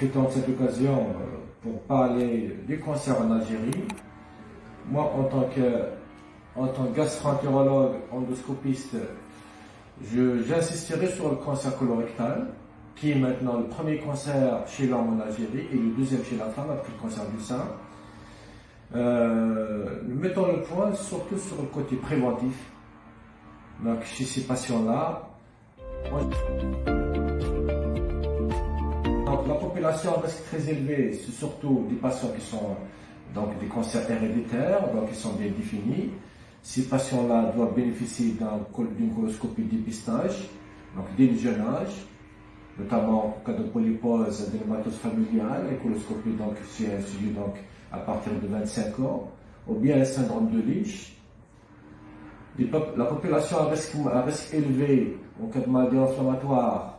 profitons de cette occasion pour parler du cancer en Algérie. Moi, en tant que gastro-entérologue endoscopiste, j'insisterai sur le cancer colorectal, qui est maintenant le premier cancer chez l'homme en Algérie et le deuxième chez la femme après le cancer du sein. Nous mettons le point surtout sur le côté préventif. Donc, chez ces patients-là, la population à risque très élevé, c'est surtout des patients qui sont donc des cancers héréditaires, donc ils sont bien définis. Ces patients-là doivent bénéficier d'une coloscopie de dépistage, donc dès le jeune âge, notamment en cas de polypose adénomatose familiale, la coloscopie donc c'est insuffisant donc à partir de 25 ans, ou bien le syndrome de Leach. La population à risque élevé en cas de maladie inflammatoire,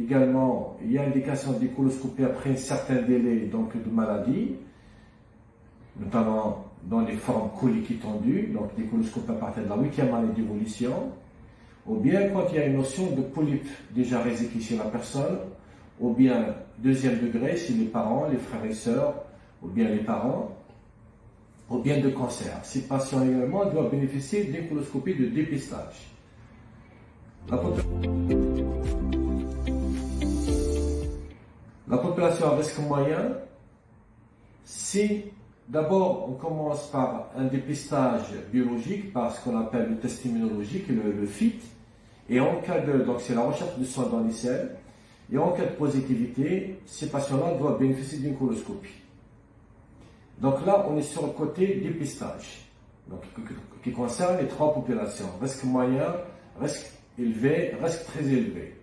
également, il y a indication des coloscopies après un certain délai donc, de maladie, notamment dans les formes coliques étendues, donc des coloscopies à partir de la 8e année d'évolution, ou bien quand il y a une notion de polype déjà résiclé chez la personne, ou bien deuxième degré chez les parents, les frères et sœurs, ou bien les parents, ou bien de cancer. Ces patients également doivent bénéficier d'une coloscopie de dépistage. La population à risque moyen, si d'abord on commence par un dépistage biologique, par ce qu'on appelle le test immunologique, le FIT, et en cas donc c'est la recherche de soins dans les selles, et en cas de positivité, ces patients-là doivent bénéficier d'une coloscopie. Donc là, on est sur le côté dépistage, donc, qui concerne les trois populations, risque moyen, risque élevé, risque très élevé.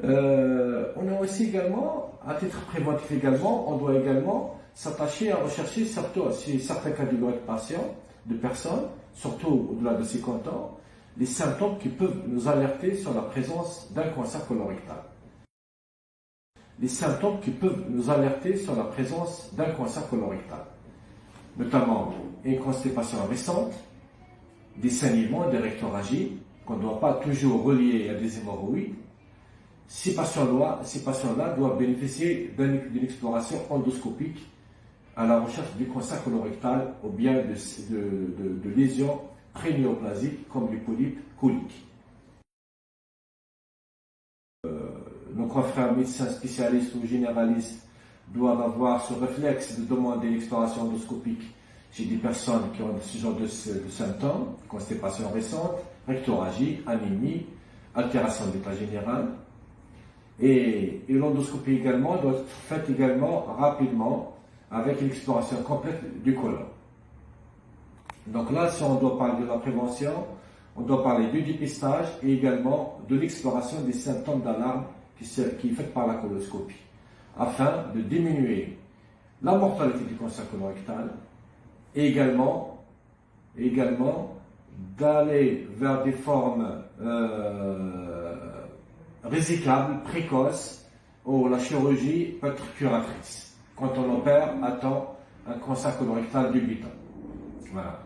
On a aussi également, à titre préventif également, on doit également s'attacher à rechercher surtout chez certains catégories de patients, de personnes, surtout au-delà de 50 ans, les symptômes qui peuvent nous alerter sur la présence d'un cancer colorectal. Les symptômes qui peuvent nous alerter sur la présence d'un cancer colorectal, notamment une constipation récente, des saignements, des rectorragies, qu'on ne doit pas toujours relier à des hémorroïdes. Ces patients-là doivent bénéficier d'une exploration endoscopique à la recherche du cancer colorectal ou bien de lésions prénéoplasiques comme les polypes coliques. Nos confrères médecins spécialistes ou généralistes doivent avoir ce réflexe de demander l'exploration endoscopique chez des personnes qui ont ce genre de symptômes, constipation récente, rectorragie, anémie, altération de l'état général. Et l'endoscopie également doit être faite également rapidement avec une exploration complète du côlon. Donc là, si on doit parler de la prévention, on doit parler du dépistage et également de l'exploration des symptômes d'alarme qui est faite par la coloscopie, afin de diminuer la mortalité du cancer colorectal et également d'aller vers des formes résiclables, précoces, où la chirurgie peut être curatrice quand on opère à temps un cancer colorectal débutant. Voilà.